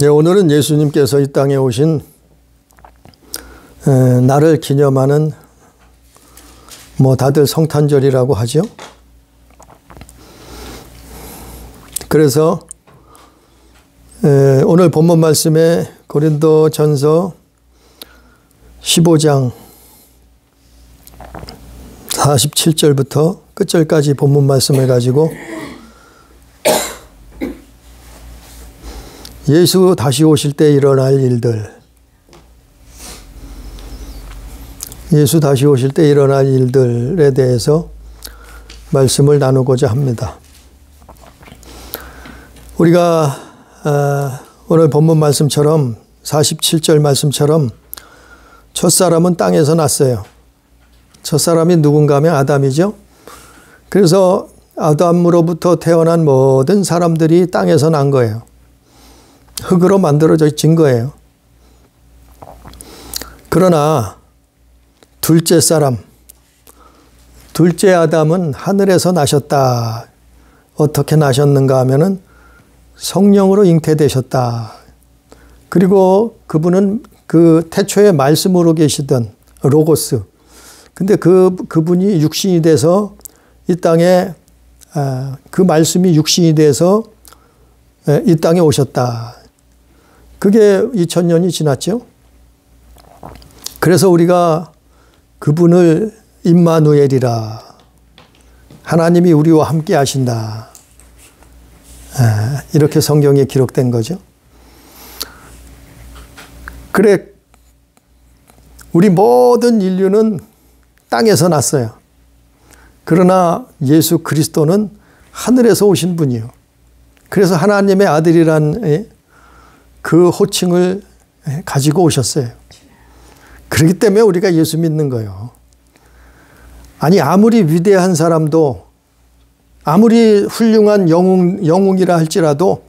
네, 오늘은 예수님께서 이 땅에 오신 날을 기념하는 다들 성탄절이라고 하죠. 그래서 오늘 본문 말씀에 고린도전서 15장 47절부터 끝절까지 본문 말씀을 가지고 예수 다시 오실 때 일어날 일들, 예수 다시 오실 때 일어날 일들에 대해서 말씀을 나누고자 합니다. 우리가 오늘 본문 말씀처럼 47절 말씀처럼 첫사람은 땅에서 났어요. 첫사람이 누군가 하면 아담이죠. 그래서 아담으로부터 태어난 모든 사람들이 땅에서 난 거예요. 흙으로 만들어진 거예요. 그러나 둘째 사람, 둘째 아담은 하늘에서 나셨다. 어떻게 나셨는가 하면은 성령으로 잉태되셨다. 그리고 그분은 그 태초에 말씀으로 계시던 로고스. 근데 그분이 육신이 돼서 이 땅에 그 말씀이 육신이 돼서 이 땅에 오셨다. 그게 2000년이 지났죠. 그래서 우리가 그분을 임마누엘이라, 하나님이 우리와 함께 하신다, 이렇게 성경에 기록된 거죠. 그래, 우리 모든 인류는 땅에서 났어요. 그러나 예수 그리스도는 하늘에서 오신 분이요. 그래서 하나님의 아들이란 그 호칭을 가지고 오셨어요. 그렇기 때문에 우리가 예수 믿는 거예요. 아니, 아무리 위대한 사람도, 아무리 훌륭한 영웅이라 할지라도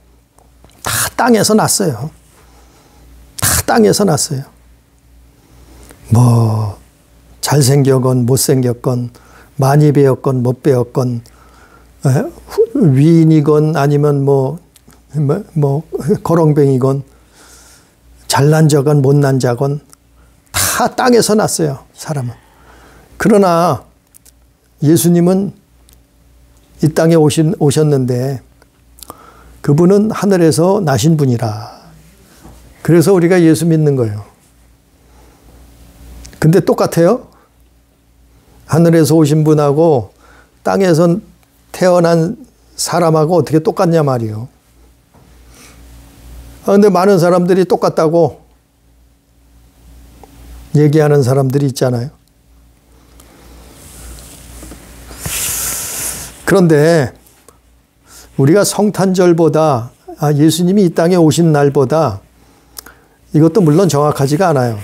다 땅에서 났어요. 다 땅에서 났어요. 잘생겼건 못생겼건, 많이 배웠건 못 배웠건, 위인이건 아니면 거렁뱅이건, 잘난 자건 못난 자건 다 땅에서 났어요, 사람은. 그러나 예수님은 이 땅에 오셨는데 그분은 하늘에서 나신 분이라. 그래서 우리가 예수 믿는 거예요. 근데 똑같아요? 하늘에서 오신 분하고 땅에서 태어난 사람하고 어떻게 똑같냐 말이에요. 그런데 많은 사람들이 똑같다고 얘기하는 사람들이 있잖아요. 그런데 우리가 성탄절보다, 예수님이 이 땅에 오신 날보다 이것도 물론 정확하지가 않아요.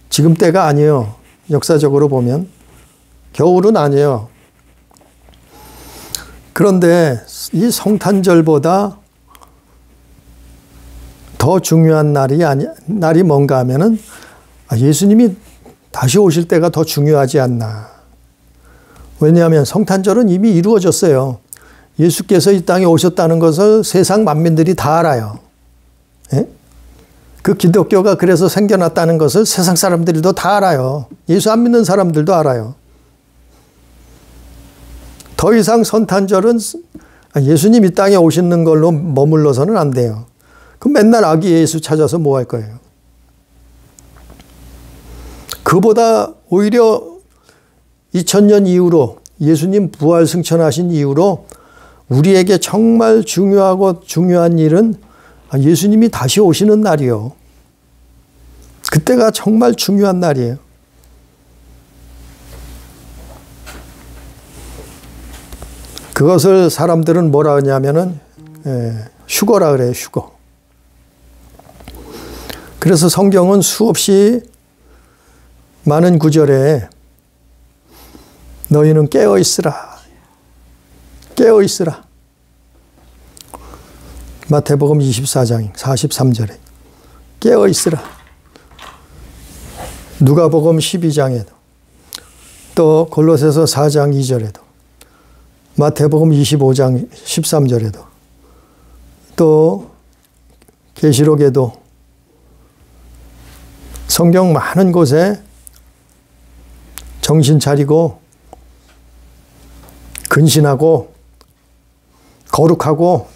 지금 때가 아니에요. 역사적으로 보면. 겨울은 아니에요. 그런데 이 성탄절보다 더 중요한 날이 뭔가 하면은 예수님이 다시 오실 때가 더 중요하지 않나. 왜냐하면 성탄절은 이미 이루어졌어요. 예수께서 이 땅에 오셨다는 것을 세상 만민들이 다 알아요. 예? 그 기독교가 그래서 생겨났다는 것을 세상 사람들도 다 알아요. 예수 안 믿는 사람들도 알아요. 더 이상 성탄절은 예수님 이 땅에 오시는 걸로 머물러서는 안 돼요. 그럼 맨날 아기 예수 찾아서 뭐 할 거예요? 그보다 오히려 2000년 이후로, 예수님 부활 승천하신 이후로 우리에게 정말 중요하고 중요한 일은 예수님이 다시 오시는 날이요. 그때가 정말 중요한 날이에요. 그것을 사람들은 뭐라 하냐면은 휴거라 그래요, 휴거. 그래서 성경은 수없이 많은 구절에 너희는 깨어 있으라, 깨어 있으라. 마태복음 24장 43절에 깨어 있으라. 누가복음 12장에도, 또 골로새서 4장 2절에도, 마태복음 25장 13절에도, 또 계시록에도 성경 많은 곳에 정신 차리고 근신하고 거룩하고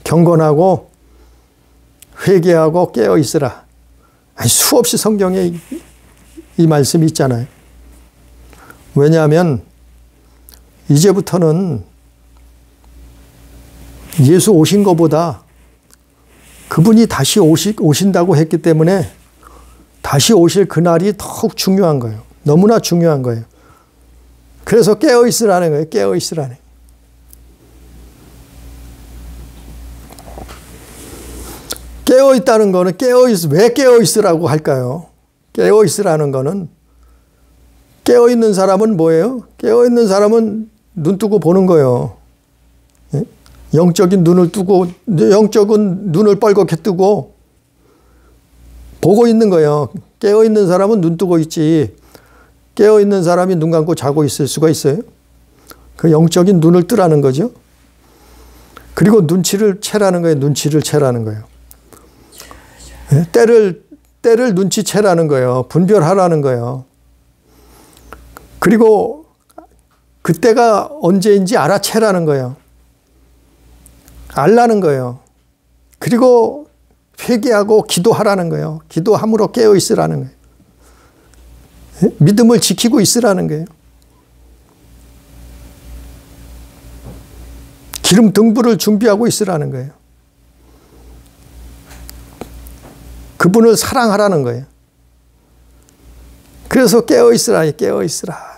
경건하고 회개하고 깨어 있으라. 수없이 성경에 이 말씀이 있잖아요. 왜냐하면 이제부터는 예수 오신 것보다 그분이 다시 오신다고 했기 때문에 다시 오실 그날이 더욱 중요한 거예요. 너무나 중요한 거예요. 그래서 깨어 있으라는 거예요. 깨어 있으라는 거예요. 깨어 있다는 거는 왜 깨어 있으라고 할까요? 깨어 있으라는 거는 깨어 있는 사람은 뭐예요? 깨어 있는 사람은 눈 뜨고 보는 거예요. 영적인 눈을 뜨고 영적인 눈을 뻘겋게 뜨고 보고 있는 거예요. 깨어 있는 사람은 눈 뜨고 있지. 깨어 있는 사람이 눈 감고 자고 있을 수가 있어요? 그 영적인 눈을 뜨라는 거죠. 그리고 눈치를 채라는 거예요. 눈치를 채라는 거예요. 때를 눈치채라는 거예요. 분별하라는 거예요. 그리고 그때가 언제인지 알아채라는 거예요. 알라는 거예요. 그리고 회개하고 기도하라는 거예요. 기도함으로 깨어 있으라는 거예요. 믿음을 지키고 있으라는 거예요. 기름 등불을 준비하고 있으라는 거예요. 그분을 사랑하라는 거예요. 그래서 깨어 있으라, 깨어 있으라.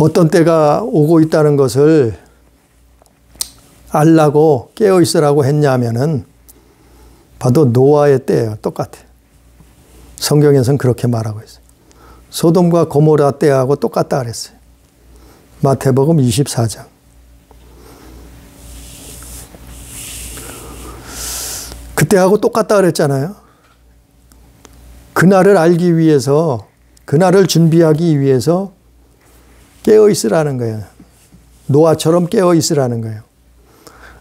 어떤 때가 오고 있다는 것을 알라고 깨어 있으라고 했냐면은 봐도 노아의 때예요. 똑같아요. 성경에서는 그렇게 말하고 있어요. 소돔과 고모라 때하고 똑같다 그랬어요. 마태복음 24장. 그때하고 똑같다 그랬잖아요. 그날을 알기 위해서, 그날을 준비하기 위해서 깨어 있으라는 거예요. 노아처럼 깨어 있으라는 거예요.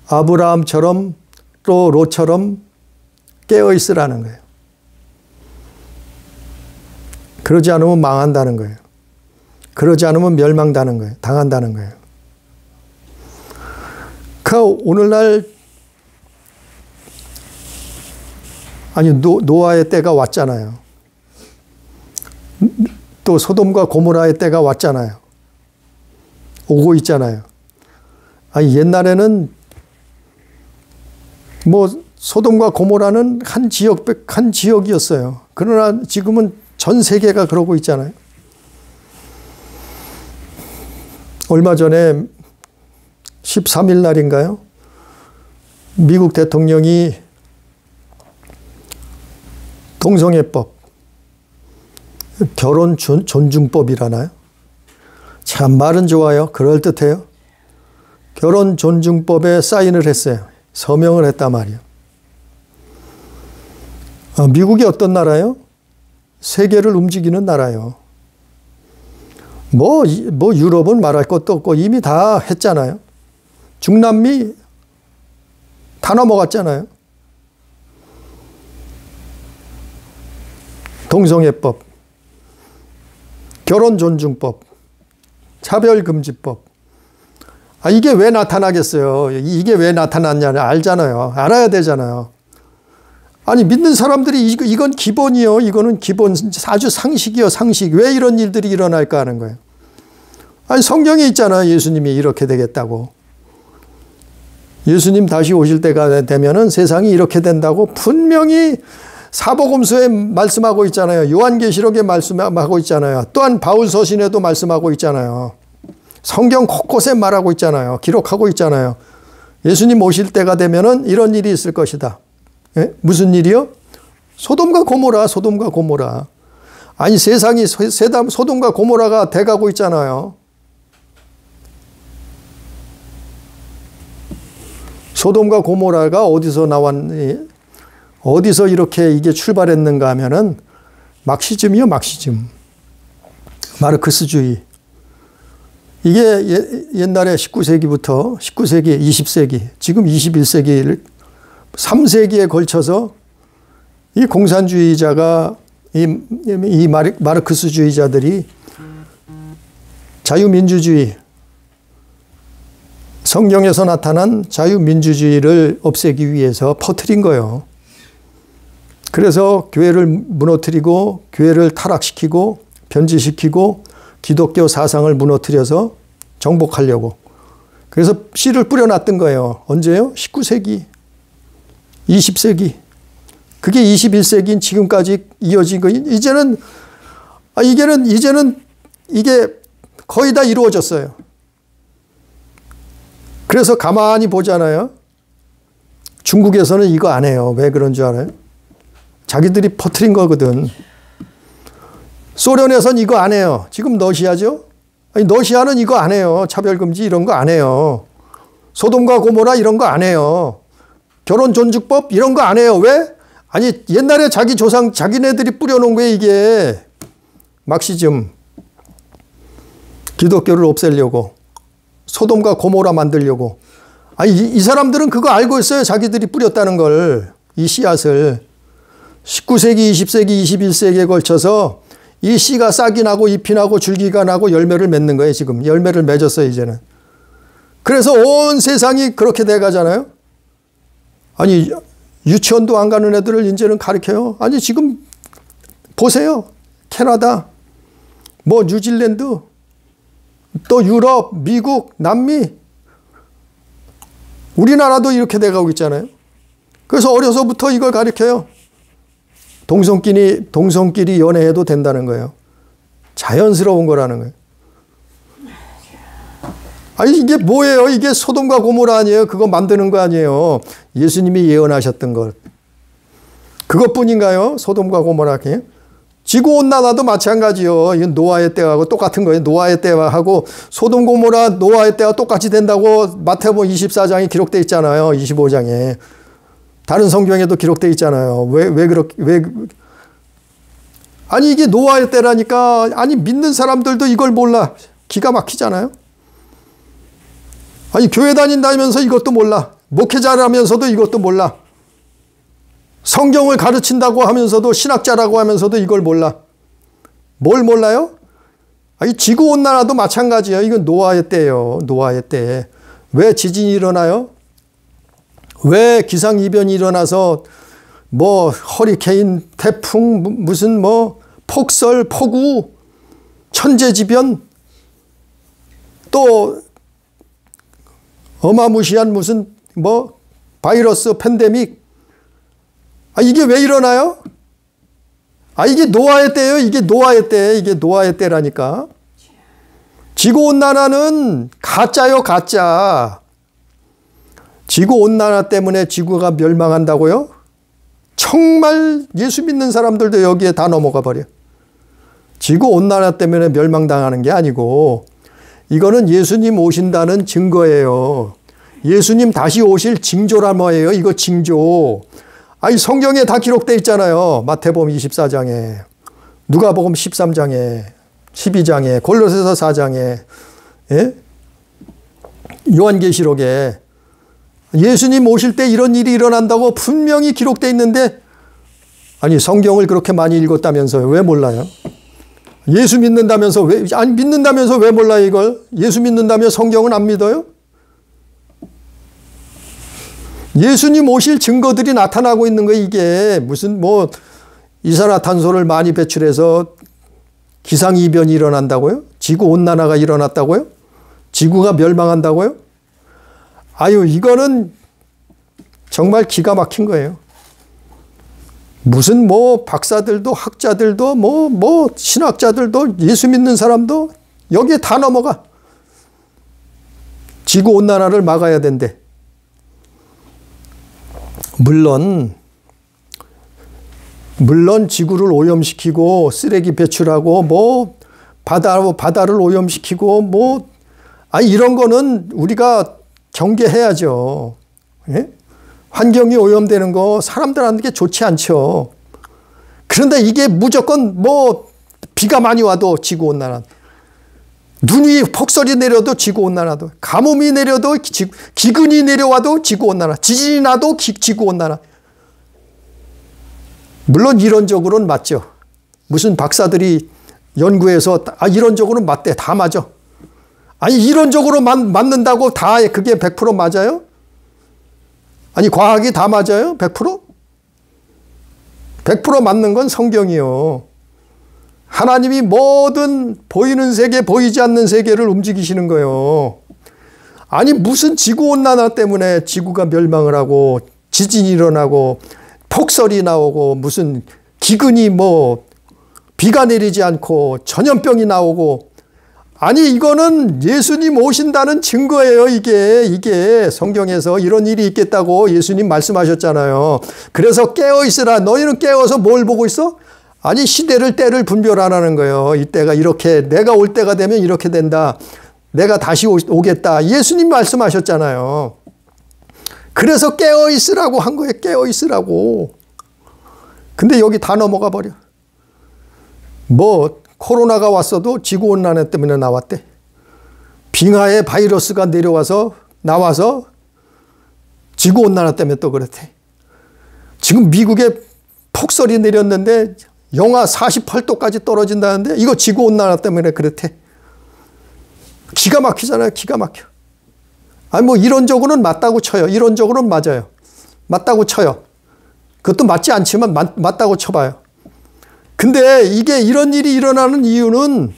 아브라함처럼 또 롯처럼 깨어 있으라는 거예요. 그러지 않으면 망한다는 거예요. 그러지 않으면 멸망한다는 거예요. 당한다는 거예요. 그 오늘날 노아의 때가 왔잖아요. 또 소돔과 고모라의 때가 왔잖아요. 오고 있잖아요. 옛날에는 소돔과 고모라는 한 지역이었어요. 그러나 지금은 전 세계가 그러고 있잖아요. 얼마 전에 13일 날인가요? 미국 대통령이 동성애법, 결혼 존중법이라나요? 참 말은 좋아요. 그럴듯해요. 결혼 존중법에 사인을 했어요. 서명을 했단 말이에요. 미국이 어떤 나라예요? 세계를 움직이는 나라예요. 유럽은 말할 것도 없고 이미 다 했잖아요. 중남미 다 넘어갔잖아요. 동성애법, 결혼존중법, 차별금지법. 이게 왜 나타나겠어요? 이게 왜 나타났냐 알잖아요. 알아야 되잖아요. 믿는 사람들이 이건 기본이요. 이거는 기본, 아주 상식이요. 상식. 왜 이런 일들이 일어날까 하는 거예요. 성경에 있잖아요. 예수님이 이렇게 되겠다고. 예수님 다시 오실 때가 되면은 세상이 이렇게 된다고 분명히 사복음서에 말씀하고 있잖아요. 요한계시록에 말씀하고 있잖아요. 또한 바울서신에도 말씀하고 있잖아요. 성경 곳곳에 말하고 있잖아요. 기록하고 있잖아요. 예수님 오실 때가 되면은 이런 일이 있을 것이다. 예? 무슨 일이요? 소돔과 고모라, 소돔과 고모라. 세상이 소돔과 고모라가 돼가고 있잖아요. 소돔과 고모라가 어디서 나왔니? 어디서 이렇게 이게 출발했는가 하면은 막시즘이요, 막시즘. 마르크스주의. 이게 옛날에 19세기부터 19세기, 20세기, 지금 21세기를 3세기에 걸쳐서 이 공산주의자가 이 마르크스주의자들이 자유민주주의, 성경에서 나타난 자유민주주의를 없애기 위해서 퍼뜨린 거예요. 그래서 교회를 무너뜨리고 교회를 타락시키고 변질시키고 기독교 사상을 무너뜨려서 정복하려고. 그래서 씨를 뿌려놨던 거예요. 언제요? 19세기, 20세기. 그게 21세기인 지금까지 이어진 거. 이제는 이게 거의 다 이루어졌어요. 그래서 가만히 보잖아요. 중국에서는 이거 안 해요. 왜 그런 줄 알아요? 자기들이 퍼뜨린 거거든. 소련에선 이거 안 해요. 지금 러시아죠? 아니, 러시아는 이거 안 해요. 차별금지 이런 거 안 해요. 소돔과 고모라 이런 거 안 해요. 결혼존중법 이런 거 안 해요. 왜? 아니, 옛날에 자기 조상, 자기네들이 뿌려놓은 거예요, 이게. 막시즘. 기독교를 없애려고. 소돔과 고모라 만들려고. 아니, 이 사람들은 그거 알고 있어요. 자기들이 뿌렸다는 걸. 이 씨앗을. 19세기, 20세기, 21세기에 걸쳐서 이 씨가 싹이 나고 잎이 나고 줄기가 나고 열매를 맺는 거예요, 지금. 열매를 맺었어요, 이제는. 그래서 온 세상이 그렇게 돼 가잖아요. 아니, 유치원도 안 가는 애들을 이제는 가르쳐요. 아니, 지금 보세요. 캐나다, 뭐 뉴질랜드, 또 유럽, 미국, 남미. 우리나라도 이렇게 돼가고 있잖아요. 그래서 어려서부터 이걸 가르쳐요. 동성끼리 연애해도 된다는 거예요. 자연스러운 거라는 거예요. 아니, 이게 뭐예요? 이게 소돔과 고모라 아니에요? 그거 만드는 거 아니에요? 예수님이 예언하셨던 것. 그것뿐인가요? 소돔과 고모라. 지구온난화도 마찬가지요. 이건 노아의 때하고 똑같은 거예요. 노아의 때하고 소돔 고모라 노아의 때와 똑같이 된다고 마태복음 24장에 기록되어 있잖아요. 25장에. 다른 성경에도 기록되어 있잖아요. 아니, 이게 노아의 때라니까. 아니, 믿는 사람들도 이걸 몰라. 기가 막히잖아요. 아니, 교회 다닌다면서 이것도 몰라. 목회자라면서도 이것도 몰라. 성경을 가르친다고 하면서도 신학자라고 하면서도 이걸 몰라. 뭘 몰라요? 아니, 지구온난화도 마찬가지예요. 이건 노아의 때예요. 노아의 때. 왜 지진이 일어나요? 왜 기상이변이 일어나서 뭐 허리케인, 태풍, 무슨 뭐 폭설, 폭우, 천재지변, 또 어마무시한 무슨 뭐 바이러스, 팬데믹. 아, 이게 왜 일어나요? 아, 이게 노아의 때예요. 이게 노아의 때. 이게 노아의 때라니까. 지구온난화는 가짜요, 가짜. 지구온난화 때문에 지구가 멸망한다고요? 정말 예수 믿는 사람들도 여기에 다 넘어가 버려. 지구온난화 때문에 멸망당하는 게 아니고 이거는 예수님 오신다는 증거예요. 예수님 다시 오실 징조란 말이에요. 이거 징조. 아니, 성경에 다 기록되어 있잖아요. 마태복음 24장에, 누가복음 13장에, 12장에, 골로새서 4장에, 예? 요한계시록에 예수님 오실 때 이런 일이 일어난다고 분명히 기록되어 있는데, 아니, 성경을 그렇게 많이 읽었다면서요. 왜 몰라요? 예수 믿는다면서 믿는다면서 왜 몰라요, 이걸? 예수 믿는다면 성경은 안 믿어요? 예수님 오실 증거들이 나타나고 있는 거예요. 이게 무슨 뭐 이산화탄소를 많이 배출해서 기상이변이 일어난다고요? 지구온난화가 일어났다고요? 지구가 멸망한다고요? 아유, 이거는 정말 기가 막힌 거예요. 무슨 뭐 박사들도 학자들도 뭐 신학자들도 예수 믿는 사람도 여기에 다 넘어가. 지구온난화를 막아야 된대. 물론 지구를 오염시키고 쓰레기 배출하고 뭐 바다를 오염시키고 뭐 이런 거는 우리가 경계해야죠. 예? 환경이 오염되는 거 사람들한테 좋지 않죠. 그런데 이게 무조건 뭐 비가 많이 와도 지구온난화. 눈이 폭설이 내려도 지구온난화도, 가뭄이 내려도 기근이 내려와도 지구온난화, 지진이 나도 지구온난화. 물론 이론적으로는 맞죠. 무슨 박사들이 연구해서 이론적으로는 맞대. 다 맞아. 아니 이론적으로 맞는다고 다 그게 100% 맞아요? 아니 과학이 다 맞아요? 100%? 100% 맞는 건 성경이요. 하나님이 모든 보이는 세계, 보이지 않는 세계를 움직이시는 거예요. 아니 무슨 지구온난화 때문에 지구가 멸망을 하고 지진이 일어나고 폭설이 나오고 무슨 기근이 비가 내리지 않고 전염병이 나오고, 아니 이거는 예수님 오신다는 증거예요. 이게 성경에서 이런 일이 있겠다고 예수님 말씀하셨잖아요. 그래서 깨어있으라. 너희는 깨어서 뭘 보고 있어? 아니 시대를 때를 분별하라는 거예요. 이때가 이렇게 내가 올 때가 되면 이렇게 된다. 내가 다시 오겠다. 예수님 말씀하셨잖아요. 그래서 깨어있으라고 한 거예요. 깨어있으라고. 근데 여기 다 넘어가 버려. 코로나가 왔어도 지구온난화 때문에 나왔대. 빙하에 바이러스가 나와서 지구온난화 때문에 또 그렇대. 지금 미국에 폭설이 내렸는데 영하 48도까지 떨어진다는데 이거 지구온난화 때문에 그렇대. 기가 막히잖아요. 기가 막혀. 아니 이론적으로는 맞다고 쳐요. 이론적으로는 맞아요. 맞다고 쳐요. 그것도 맞지 않지만 맞다고 쳐봐요. 근데 이게 이런 일이 일어나는 이유는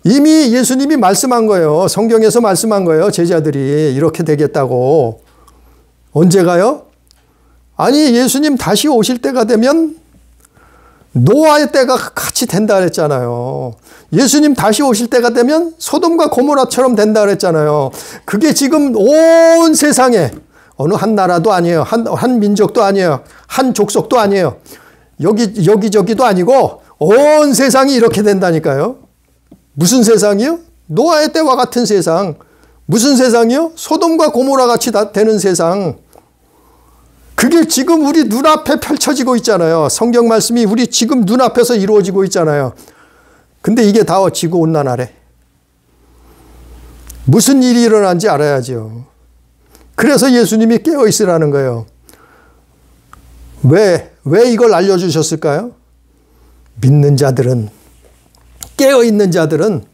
이미 예수님이 말씀한 거예요. 성경에서 말씀한 거예요. 제자들이 이렇게 되겠다고. 언제가요? 아니 예수님 다시 오실 때가 되면 노아의 때가 같이 된다 그랬잖아요. 예수님 다시 오실 때가 되면 소돔과 고모라처럼 된다 그랬잖아요. 그게 지금 온 세상에 어느 한 나라도 아니에요. 한 민족도 아니에요. 한 족속도 아니에요. 여기저기도 아니고 온 세상이 이렇게 된다니까요. 무슨 세상이요? 노아의 때와 같은 세상. 무슨 세상이요? 소돔과 고모라 같이 되는 세상. 그게 지금 우리 눈앞에 펼쳐지고 있잖아요. 성경 말씀이 우리 지금 눈앞에서 이루어지고 있잖아요. 근데 이게 다 지구온난화래. 무슨 일이 일어난지 알아야죠. 그래서 예수님이 깨어있으라는 거예요. 왜 이걸 알려주셨을까요? 믿는 자들은, 깨어있는 자들은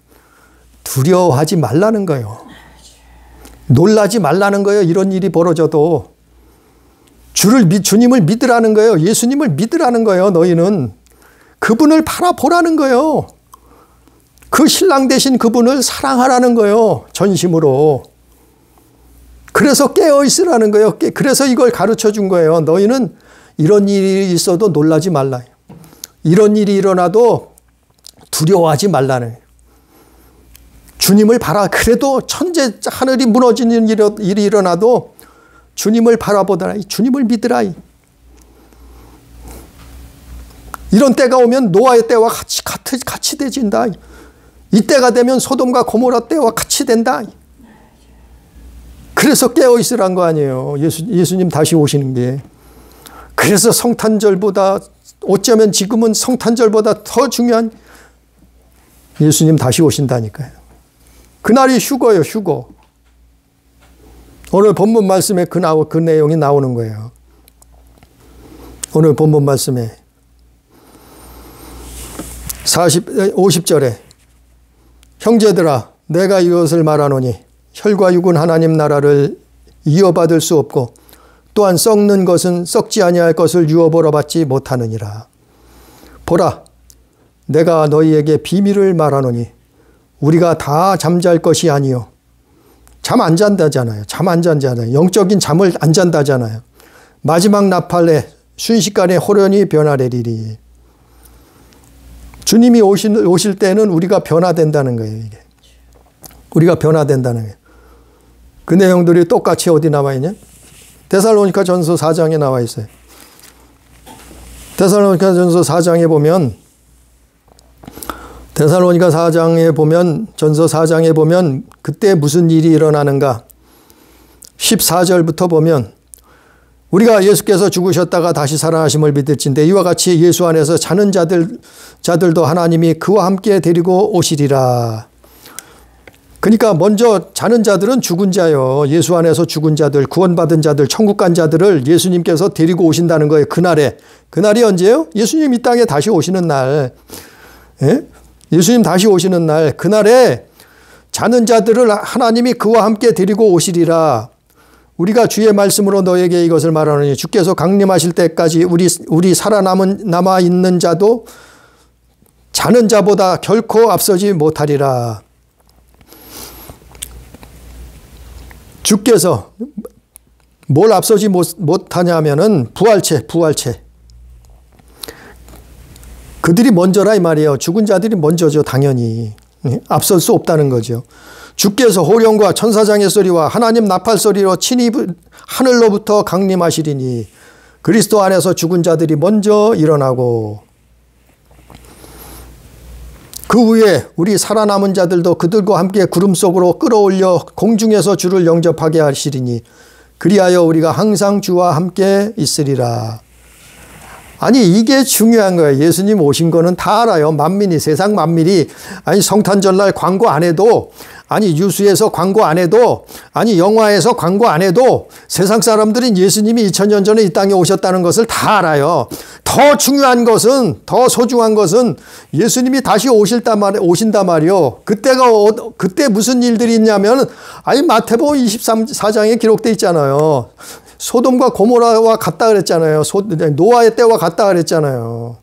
두려워하지 말라는 거예요. 놀라지 말라는 거예요. 이런 일이 벌어져도. 주님을 믿으라는 거예요. 예수님을 믿으라는 거예요. 너희는. 그분을 바라보라는 거예요. 그 신랑 되신 그분을 사랑하라는 거예요. 전심으로. 그래서 깨어있으라는 거예요. 그래서 이걸 가르쳐 준 거예요. 너희는 이런 일이 있어도 놀라지 말라. 이런 일이 일어나도 두려워하지 말라는. 주님을 그래도 하늘이 무너지는 일이 일어나도 주님을 바라보더라. 주님을 믿으라. 이런 때가 오면 노아의 때와 같이 되진다. 이때가 되면 소돔과 고모라 때와 같이 된다. 그래서 깨어있으란 거 아니에요. 예수님 다시 오시는 게. 그래서 성탄절보다, 어쩌면 지금은 성탄절보다 더 중요한 예수님 다시 오신다니까요. 그날이 휴거예요. 휴거. 오늘 본문 말씀에 그 내용이 나오는 거예요. 오늘 본문 말씀에 50절에 형제들아 내가 이것을 말하노니 혈과 육은 하나님 나라를 이어받을 수 없고 또한 썩는 것은 썩지 아니할 것을 유업으로 받지 못하느니라. 보라 내가 너희에게 비밀을 말하노니 우리가 다 잠잘 것이 아니요. 잠 안 잔다잖아요. 잠 안 잔다잖아요. 영적인 잠을 안 잔다잖아요. 마지막 나팔에 순식간에 호련히 변화되리리. 주님이 오실 때는 우리가 변화된다는 거예요. 이게. 우리가 변화된다는 거예요. 그 내용들이 똑같이 어디 나와 있냐? 데살로니가 전서 4장에 나와 있어요. 데살로니가 전서 4장에 보면 전서 4장에 보면 그때 무슨 일이 일어나는가? 14절부터 보면 우리가 예수께서 죽으셨다가 다시 살아나심을 믿을진데 이와 같이 예수 안에서 자는 자들도 하나님이 그와 함께 데리고 오시리라. 그러니까 먼저 자는 자들은 죽은 자요. 예수 안에서 죽은 자들, 구원받은 자들, 천국 간 자들을 예수님께서 데리고 오신다는 거예요. 그날에. 그날이 언제예요? 예수님 이 땅에 다시 오시는 날. 예? 예수님 다시 오시는 날. 그날에 자는 자들을 하나님이 그와 함께 데리고 오시리라. 우리가 주의 말씀으로 너에게 이것을 말하노니 주께서 강림하실 때까지 우리 남아 있는 자도 자는 자보다 결코 앞서지 못하리라. 주께서 뭘 앞서지 못하냐면은 부활체. 그들이 먼저라 이 말이에요. 죽은 자들이 먼저죠. 당연히. 앞설 수 없다는 거죠. 주께서 호령과 천사장의 소리와 하나님 나팔 소리로 친히 하늘로부터 강림하시리니 그리스도 안에서 죽은 자들이 먼저 일어나고 그 후에 우리 살아남은 자들도 그들과 함께 구름 속으로 끌어올려 공중에서 주를 영접하게 하시리니 그리하여 우리가 항상 주와 함께 있으리라. 아니 이게 중요한 거예요. 예수님 오신 거는 다 알아요. 만민이 세상 만민이 아니 성탄절날 광고 안 해도 아니 뉴스에서 광고 안 해도 아니 영화에서 광고 안 해도 세상 사람들은 예수님이 2000년 전에 이 땅에 오셨다는 것을 다 알아요. 더 중요한 것은 더 소중한 것은 예수님이 다시 오신단 말이요. 그때 무슨 일들이 있냐면 아니 마태복음 24장에 기록되어 있잖아요. 소돔과 고모라와 같다 그랬잖아요. 노아의 때와 같다 그랬잖아요.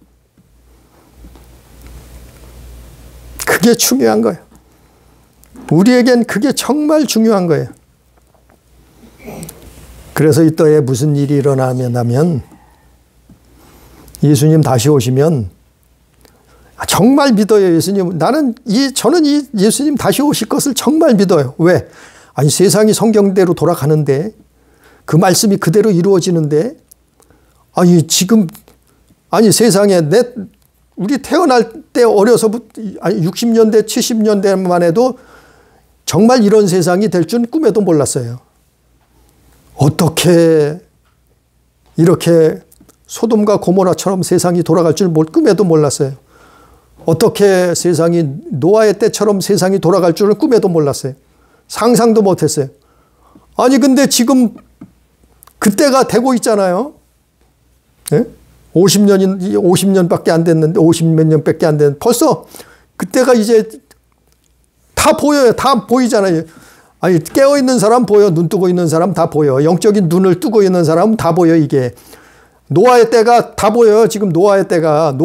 그게 중요한 거예요. 우리에겐 그게 정말 중요한 거예요. 그래서 이 때에 무슨 일이 일어나면 예수님 다시 오시면 정말 믿어요. 예수님. 저는 이 예수님 다시 오실 것을 정말 믿어요. 왜? 아니 세상이 성경대로 돌아가는데 그 말씀이 그대로 이루어지는데 아니 세상에 우리 태어날 때 어려서부터 60년대 70년대만 해도 정말 이런 세상이 될 줄 꿈에도 몰랐어요. 어떻게 이렇게 소돔과 고모라처럼 세상이 돌아갈 줄 꿈에도 몰랐어요. 어떻게 노아의 때처럼 세상이 돌아갈 줄은 꿈에도 몰랐어요. 상상도 못했어요. 아니 근데 지금 그때가 되고 있잖아요. 네? 50년밖에 안 됐는데 50몇 년밖에 안 됐는데 벌써 그때가 이제 다 보여요. 다 보이잖아요. 아니 깨어있는 사람 보여. 눈 뜨고 있는 사람 다 보여. 영적인 눈을 뜨고 있는 사람 다 보여. 이게 노아의 때가 다 보여요. 지금 노아의 때가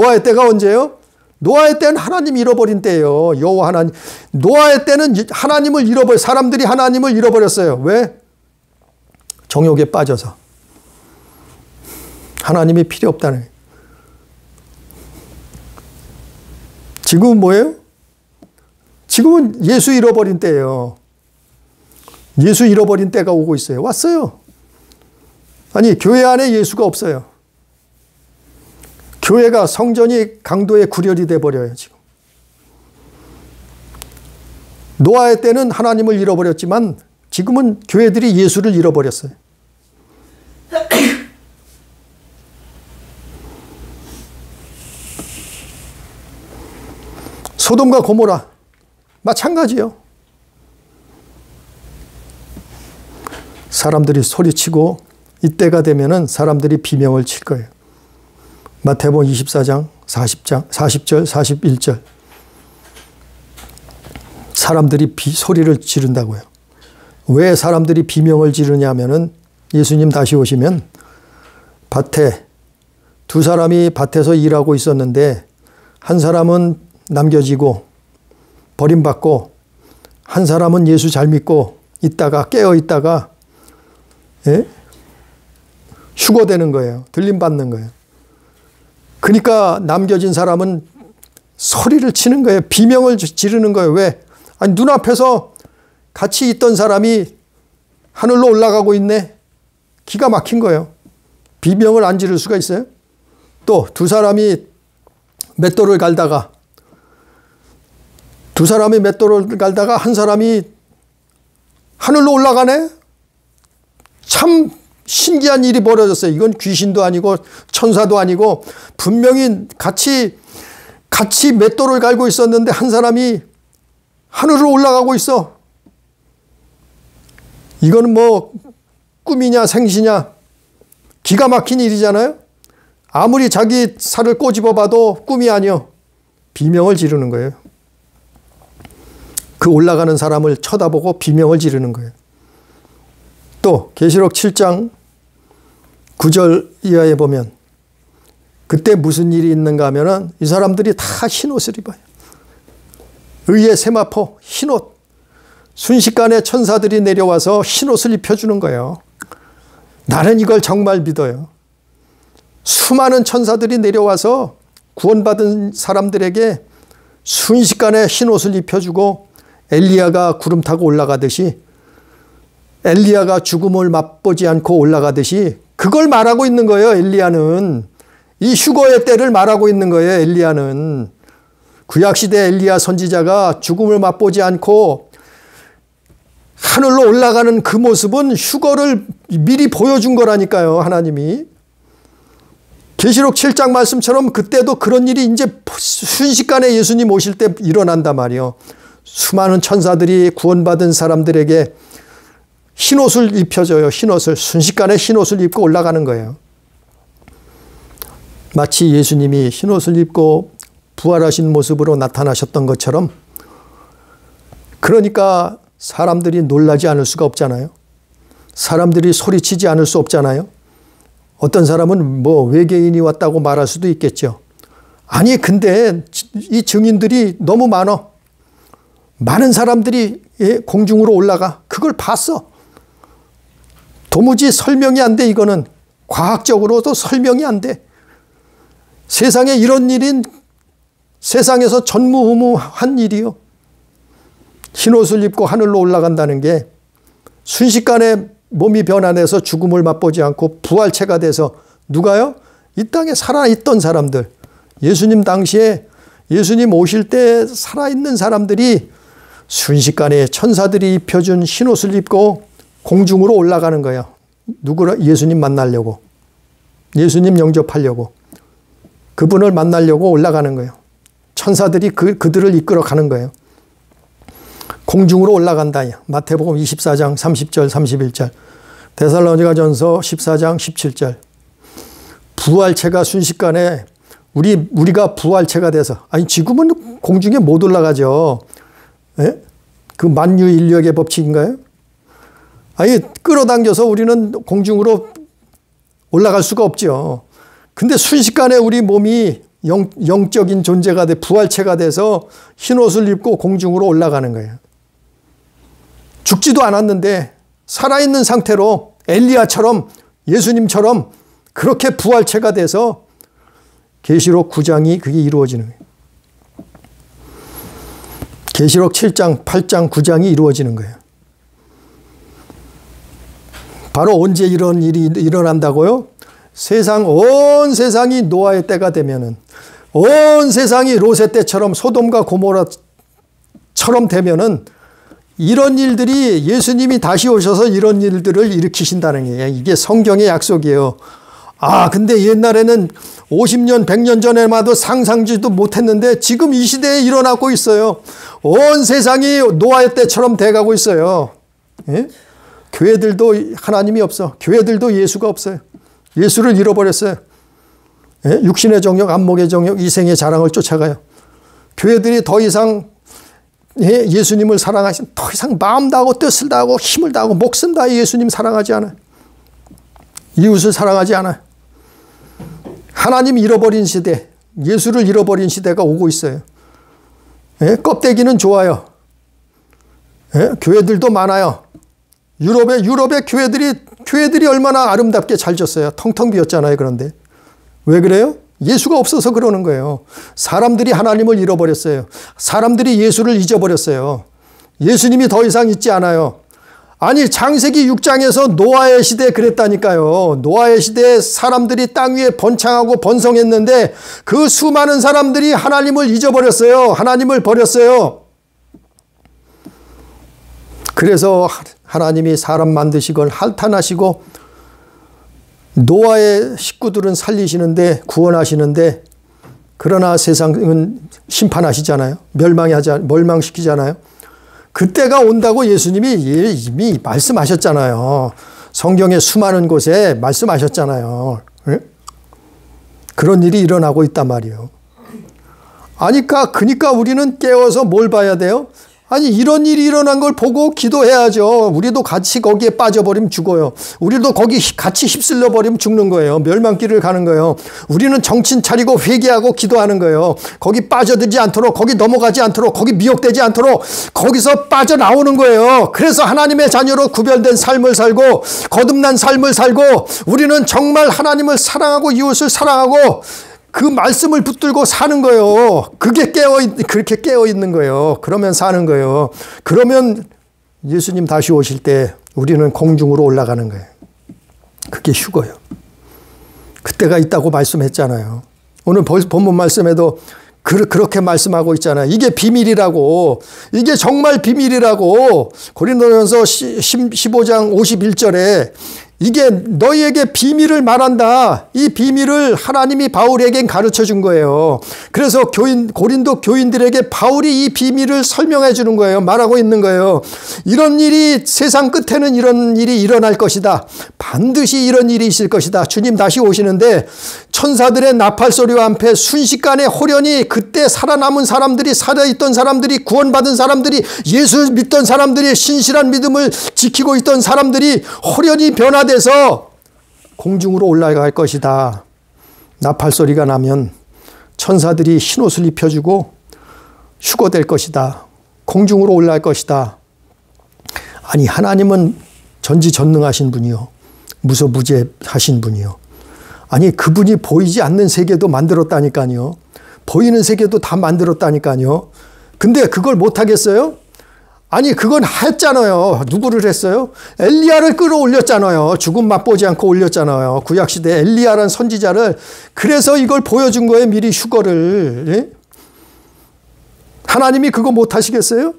언제예요? 노아의 때는 하나님 잃어버린 때예요. 여호와 하나님. 노아의 때는 사람들이 하나님을 잃어버렸어요. 왜? 정욕에 빠져서. 하나님이 필요 없다는 거예요. 지금은 뭐예요? 지금은 예수 잃어버린 때예요. 예수 잃어버린 때가 오고 있어요. 왔어요. 아니 교회 안에 예수가 없어요. 교회가 성전이 강도의 구렬이 돼버려요. 지금. 노아의 때는 하나님을 잃어버렸지만 지금은 교회들이 예수를 잃어버렸어요. 소돔과 고모라 마찬가지요. 사람들이 소리치고 이때가 되면은 사람들이 비명을 칠 거예요. 마태복음 24장 40절 41절 사람들이 소리를 지른다고요. 왜 사람들이 비명을 지르냐면은 예수님 다시 오시면 두 사람이 밭에서 일하고 있었는데 한 사람은 남겨지고 버림받고 한 사람은 예수 잘 믿고 깨어 있다가 휴거되는 거예요. 들림받는 거예요. 그러니까 남겨진 사람은 소리를 치는 거예요. 비명을 지르는 거예요. 왜? 아니 눈앞에서 같이 있던 사람이 하늘로 올라가고 있네. 기가 막힌 거예요. 비명을 안 지를 수가 있어요? 또 두 사람이 맷돌을 갈다가 한 사람이 하늘로 올라가네? 참 신기한 일이 벌어졌어요. 이건 귀신도 아니고 천사도 아니고 분명히 같이 맷돌을 갈고 있었는데 한 사람이 하늘로 올라가고 있어. 이거는 뭐 꿈이냐 생시냐 기가 막힌 일이잖아요. 아무리 자기 살을 꼬집어 봐도 꿈이 아니요. 비명을 지르는 거예요. 그 올라가는 사람을 쳐다보고 비명을 지르는 거예요. 또 계시록 7장 9절 이하에 보면 그때 무슨 일이 있는가 하면은 이 사람들이 다 흰옷을 입어요. 의의 세마포 흰옷. 순식간에 천사들이 내려와서 흰옷을 입혀주는 거예요. 나는 이걸 정말 믿어요. 수많은 천사들이 내려와서 구원받은 사람들에게 순식간에 흰옷을 입혀주고 엘리야가 구름 타고 올라가듯이 엘리야가 죽음을 맛보지 않고 올라가듯이 그걸 말하고 있는 거예요. 엘리야는 이 휴거의 때를 말하고 있는 거예요. 엘리야는 구약시대 엘리야 선지자가 죽음을 맛보지 않고 하늘로 올라가는 그 모습은 휴거를 미리 보여준 거라니까요. 하나님이. 계시록 7장 말씀처럼 그때도 그런 일이 이제 순식간에 예수님 오실 때 일어난단 말이에요. 수많은 천사들이 구원받은 사람들에게 흰옷을 입혀줘요. 흰옷을. 순식간에 흰옷을 입고 올라가는 거예요. 마치 예수님이 흰옷을 입고 부활하신 모습으로 나타나셨던 것처럼 그러니까 사람들이 놀라지 않을 수가 없잖아요. 사람들이 소리치지 않을 수 없잖아요. 어떤 사람은 뭐 외계인이 왔다고 말할 수도 있겠죠. 아니 근데 이 증인들이 너무 많아. 많은 사람들이 공중으로 올라가. 그걸 봤어. 도무지 설명이 안 돼. 이거는 과학적으로도 설명이 안 돼. 세상에 이런 일인 세상에서 전무후무한 일이요. 흰옷을 입고 하늘로 올라간다는 게 순식간에 몸이 변화돼서 죽음을 맛보지 않고 부활체가 돼서 누가요? 이 땅에 살아있던 사람들. 예수님 당시에 예수님 오실 때 살아있는 사람들이 순식간에 천사들이 입혀준 흰옷을 입고 공중으로 올라가는 거예요. 누구를? 예수님 만나려고. 예수님 영접하려고. 그분을 만나려고 올라가는 거예요. 천사들이 그들을 이끌어 가는 거예요. 공중으로 올라간다. 마태복음 24장 30절 31절. 데살로니가전서 14장 17절. 부활체가 순식간에 우리가 부활체가 돼서 아니 지금은 공중에 못 올라가죠. 예? 그 만유인력의 법칙인가요? 아니 끌어당겨서 우리는 공중으로 올라갈 수가 없죠. 근데 순식간에 우리 몸이 영적인 존재가 돼 부활체가 돼서 흰옷을 입고 공중으로 올라가는 거예요. 죽지도 않았는데 살아있는 상태로 엘리야처럼 예수님처럼 그렇게 부활체가 돼서 계시록 9장이 그게 이루어지는 거예요. 계시록 7장, 8장, 9장이 이루어지는 거예요. 바로 언제 이런 일이 일어난다고요? 온 세상이 노아의 때가 되면은 온 세상이 롯의 때처럼 소돔과 고모라처럼 되면은 이런 일들이 예수님이 다시 오셔서 이런 일들을 일으키신다는 거예요. 이게 성경의 약속이에요. 아, 근데 옛날에는 50년, 100년 전에만 해도 상상지도 못했는데 지금 이 시대에 일어나고 있어요. 온 세상이 노아의 때처럼 돼가고 있어요. 예? 교회들도 하나님이 없어. 교회들도 예수가 없어요. 예수를 잃어버렸어요. 예? 육신의 정욕, 안목의 정욕, 이생의 자랑을 쫓아가요. 교회들이 더 이상 예수님을 사랑하신 더 이상 마음 다하고 뜻을 다하고 힘을 다하고 목숨 다해 예수님 사랑하지 않아요. 이웃을 사랑하지 않아요. 하나님 잃어버린 시대, 예수를 잃어버린 시대가 오고 있어요. 예? 껍데기는 좋아요. 예? 교회들도 많아요. 유럽의 교회들이 얼마나 아름답게 잘 졌어요. 텅텅 비었잖아요. 그런데 왜 그래요? 예수가 없어서 그러는 거예요. 사람들이 하나님을 잃어버렸어요. 사람들이 예수를 잊어버렸어요. 예수님이 더 이상 있지 않아요. 아니 창세기 6장에서 노아의 시대에 그랬다니까요. 노아의 시대에 사람들이 땅 위에 번창하고 번성했는데 그 수많은 사람들이 하나님을 잊어버렸어요. 하나님을 버렸어요. 그래서 하나님이 사람 만드시고 한탄하시고 노아의 식구들은 살리시는데 구원하시는데 그러나 세상은 심판하시잖아요. 멸망시키잖아요. 그때가 온다고 예수님이 이미 말씀하셨잖아요. 성경의 수많은 곳에 말씀하셨잖아요. 그런 일이 일어나고 있단 말이에요. 그러니까 우리는 깨워서 뭘 봐야 돼요? 아니, 이런 일이 일어난 걸 보고 기도해야죠. 우리도 같이 거기에 빠져버리면 죽어요. 우리도 거기 같이 휩쓸려 버리면 죽는 거예요. 멸망길을 가는 거예요. 우리는 정신 차리고 회개하고 기도하는 거예요. 거기 빠져들지 않도록, 거기 넘어가지 않도록, 거기 미혹되지 않도록 거기서 빠져나오는 거예요. 그래서 하나님의 자녀로 구별된 삶을 살고 거듭난 삶을 살고 우리는 정말 하나님을 사랑하고 이웃을 사랑하고 그 말씀을 붙들고 사는 거예요. 그렇게 깨어 있는 거예요. 그러면 사는 거예요. 그러면 예수님 다시 오실 때 우리는 공중으로 올라가는 거예요. 그게 휴거예요. 그때가 있다고 말씀했잖아요. 오늘 본문 말씀에도 그렇게 말씀하고 있잖아요. 이게 비밀이라고. 이게 정말 비밀이라고. 고린도전서 15장 51절에 이게 너희에게 비밀을 말한다. 이 비밀을 하나님이 바울에겐 가르쳐 준 거예요. 그래서 고린도 교인들에게 바울이 이 비밀을 설명해 주는 거예요. 말하고 있는 거예요. 이런 일이 세상 끝에는 이런 일이 일어날 것이다. 반드시 이런 일이 있을 것이다. 주님 다시 오시는데 천사들의 나팔 소리와 함께 순식간에 호련히 그때 살아남은 사람들이, 살아있던 사람들이, 구원받은 사람들이, 예수 믿던 사람들이, 신실한 믿음을 지키고 있던 사람들이 호련히 변화돼서 공중으로 올라갈 것이다. 나팔 소리가 나면 천사들이 흰옷을 입혀주고 휴거될 것이다. 공중으로 올라갈 것이다. 아니, 하나님은 전지전능하신 분이요, 무소무제하신 분이요. 아니, 그분이 보이지 않는 세계도 만들었다니까요. 보이는 세계도 다 만들었다니까요. 근데 그걸 못하겠어요? 아니, 그건 했잖아요. 누구를 했어요? 엘리야를 끌어올렸잖아요. 죽음 맛보지 않고 올렸잖아요. 구약시대 엘리야라는 선지자를. 그래서 이걸 보여준 거예요. 미리 휴거를. 예? 하나님이 그거 못하시겠어요?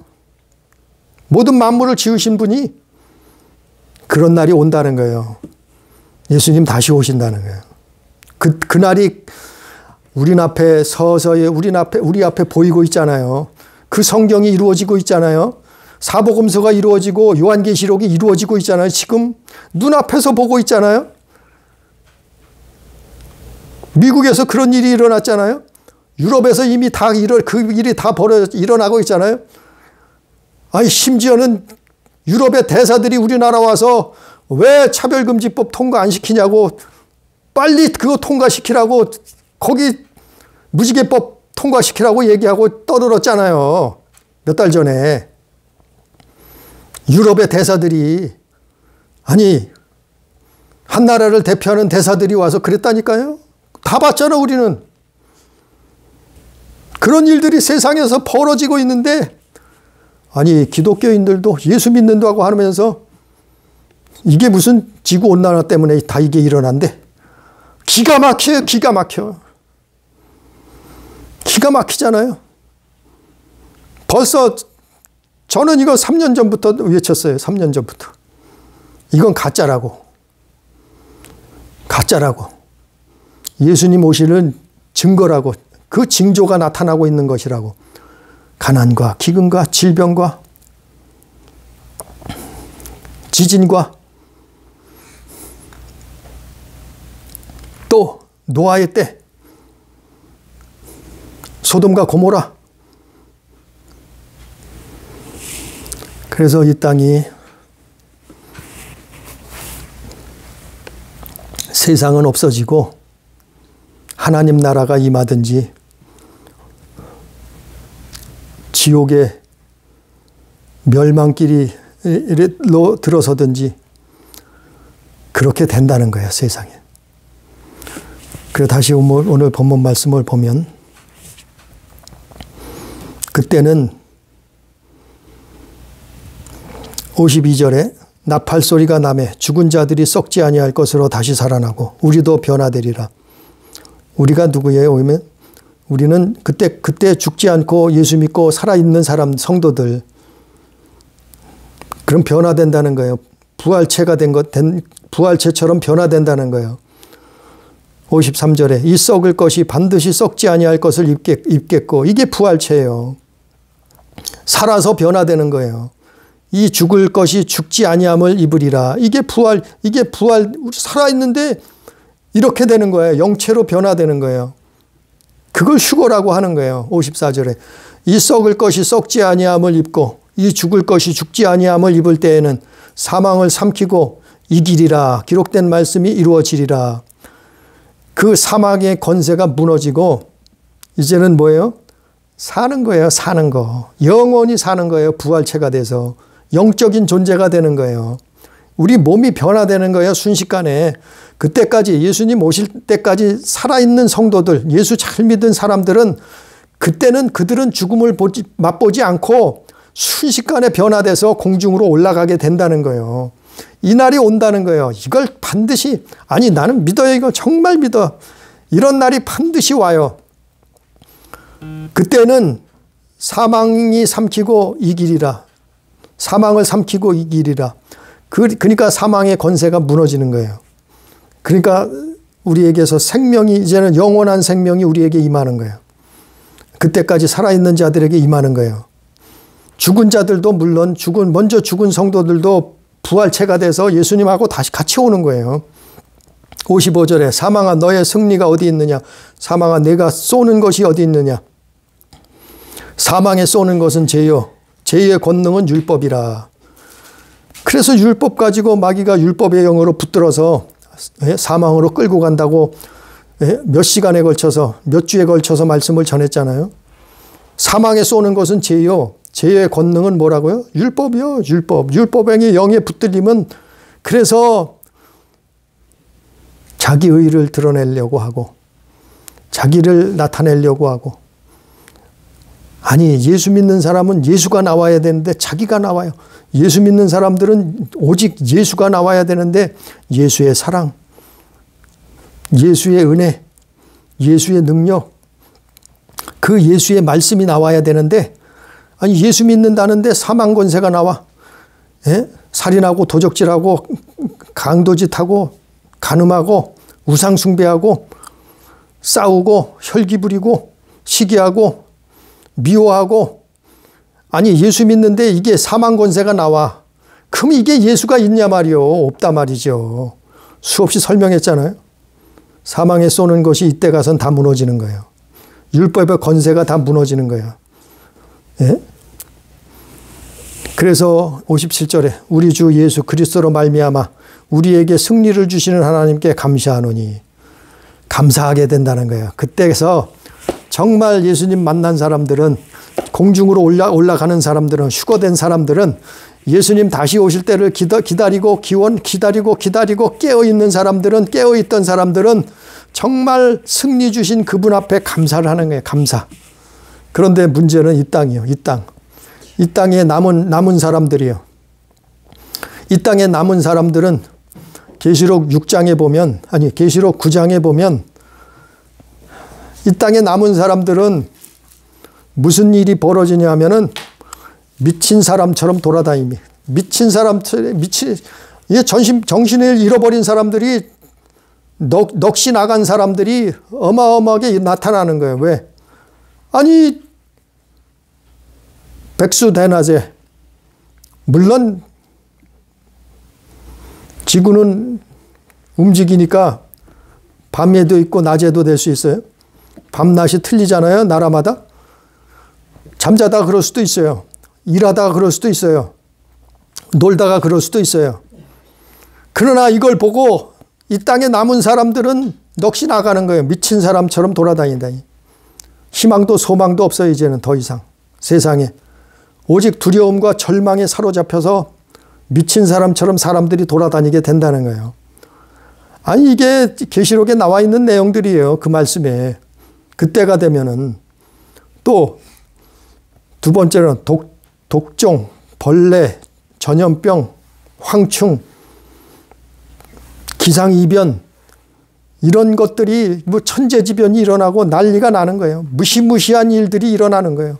모든 만물을 지으신 분이 그런 날이 온다는 거예요. 예수님 다시 오신다는 거예요. 그날이 우리 앞에 서서히 우리 앞에 보이고 있잖아요. 그 성경이 이루어지고 있잖아요. 사복음서가 이루어지고 요한계시록이 이루어지고 있잖아요. 지금 눈앞에서 보고 있잖아요. 미국에서 그런 일이 일어났잖아요. 유럽에서 이미 그 일이 다 일어나고 있잖아요. 아니, 심지어는 유럽의 대사들이 우리나라 와서 왜 차별금지법 통과 안 시키냐고, 빨리 그거 통과시키라고, 거기 무지개법 통과시키라고 얘기하고 떠들었잖아요. 몇 달 전에. 유럽의 대사들이, 아니, 한 나라를 대표하는 대사들이 와서 그랬다니까요. 다 봤잖아, 우리는. 그런 일들이 세상에서 벌어지고 있는데, 아니, 기독교인들도 예수 믿는다고 하면서 이게 무슨 지구온난화 때문에 다 이게 일어난대. 기가 막혀요. 기가 막혀. 기가 막히잖아요. 벌써 저는 이거 3년 전부터 외쳤어요. 3년 전부터. 이건 가짜라고. 가짜라고. 예수님 오시는 증거라고. 그 징조가 나타나고 있는 것이라고. 가난과 기근과 질병과 지진과 또 노아의 때, 소돔과 고모라. 그래서 이 땅이, 세상은 없어지고 하나님 나라가 임하든지 지옥의 멸망길로 들어서든지 그렇게 된다는 거예요, 세상에. 그래서 다시 오늘 본문 말씀을 보면, 그때는 52절에 나팔 소리가 나매 죽은 자들이 썩지 아니할 것으로 다시 살아나고 우리도 변화되리라. 우리가 누구예요? 그러면 우리는 그때 죽지 않고 예수 믿고 살아있는 사람, 성도들. 그럼 변화된다는 거예요. 부활체처럼 변화된다는 거예요. 53절에 이 썩을 것이 반드시 썩지 아니할 것을 입겠고, 이게 부활체예요. 살아서 변화되는 거예요. 이 죽을 것이 죽지 아니함을 입으리라. 이게 부활, 살아있는데 이렇게 되는 거예요. 영체로 변화되는 거예요. 그걸 휴거라고 하는 거예요. 54절에. 이 썩을 것이 썩지 아니함을 입고 이 죽을 것이 죽지 아니함을 입을 때에는 사망을 삼키고 이기리라. 기록된 말씀이 이루어지리라. 그 사망의 권세가 무너지고 이제는 뭐예요? 사는 거예요. 사는 거. 영원히 사는 거예요. 부활체가 돼서. 영적인 존재가 되는 거예요. 우리 몸이 변화되는 거예요. 순식간에. 그때까지 예수님 오실 때까지 살아있는 성도들, 예수 잘 믿은 사람들은 그때는 그들은 죽음을 맛보지 않고 순식간에 변화돼서 공중으로 올라가게 된다는 거예요. 이 날이 온다는 거예요. 이걸 반드시, 아니 나는 믿어요. 이거 정말 믿어. 이런 날이 반드시 와요. 그때는 사망이 삼키고 이기리라. 사망을 삼키고 이기리라. 그러니까 사망의 권세가 무너지는 거예요. 그러니까 우리에게서 생명이, 이제는 영원한 생명이 우리에게 임하는 거예요. 그때까지 살아있는 자들에게 임하는 거예요. 죽은 자들도 물론 먼저 죽은 성도들도 부활체가 돼서 예수님하고 다시 같이 오는 거예요. 55절에 사망아 너의 승리가 어디 있느냐. 사망아 내가 쏘는 것이 어디 있느냐. 사망에 쏘는 것은 죄요. 죄의 권능은 율법이라. 그래서 율법 가지고 마귀가 율법의 영으로 붙들어서 사망으로 끌고 간다고 몇 시간에 걸쳐서 몇 주에 걸쳐서 말씀을 전했잖아요. 사망에 쏘는 것은 죄요. 죄의 권능은 뭐라고요? 율법이요. 율법. 율법행위 영에 붙들리면 그래서 자기 의를 드러내려고 하고 자기를 나타내려고 하고 아니 예수 믿는 사람은 예수가 나와야 되는데 자기가 나와요. 예수 믿는 사람들은 오직 예수가 나와야 되는데 예수의 사랑, 예수의 은혜, 예수의 능력, 그 예수의 말씀이 나와야 되는데 아니 예수 믿는다는데 사망 권세가 나와. 살인하고 도적질하고 강도짓하고 간음하고 우상 숭배하고 싸우고 혈기 부리고 시기하고 미워하고 아니 예수 믿는데 이게 사망 권세가 나와. 그럼 이게 예수가 있냐 말이요. 없다 말이죠. 수없이 설명했잖아요. 사망에 쏘는 것이 이때 가선 다 무너지는 거예요. 율법의 권세가 다 무너지는 거예요. 예? 그래서 57절에 우리 주 예수 그리스도로 말미암아 우리에게 승리를 주시는 하나님께 감사하노니 감사하게 된다는 거예요. 그때에서 정말 예수님 만난 사람들은 공중으로 올라가는 사람들은 휴거된 사람들은 예수님 다시 오실 때를 기다리고 기다리고 깨어있는 사람들은 깨어있던 사람들은 정말 승리 주신 그분 앞에 감사를 하는 거예요. 감사. 그런데 문제는 이 땅이요. 이 땅. 이 땅에 남은 사람들이요. 이 땅에 남은 사람들은 계시록 6장에 보면 계시록 9장에 보면 이 땅에 남은 사람들은 무슨 일이 벌어지냐 하면은 미친 사람처럼 돌아다닙니다. 미친 사람처럼 정신을 잃어버린 사람들이 넋이 나간 사람들이 어마어마하게 나타나는 거예요. 왜? 아니 백수대낮에 물론 지구는 움직이니까 밤에도 있고 낮에도 될 수 있어요. 밤낮이 틀리잖아요. 나라마다. 잠자다가 그럴 수도 있어요. 일하다가 그럴 수도 있어요. 놀다가 그럴 수도 있어요. 그러나 이걸 보고 이 땅에 남은 사람들은 넋이 나가는 거예요. 미친 사람처럼 돌아다닌다니. 희망도 소망도 없어요. 이제는 더 이상. 세상에. 오직 두려움과 절망에 사로잡혀서 미친 사람처럼 사람들이 돌아다니게 된다는 거예요. 아니 이게 계시록에 나와 있는 내용들이에요. 그 말씀에. 그때가 되면은 또 두 번째는 독종, 벌레, 전염병, 황충, 기상이변 이런 것들이 뭐 천재지변이 일어나고 난리가 나는 거예요. 무시무시한 일들이 일어나는 거예요.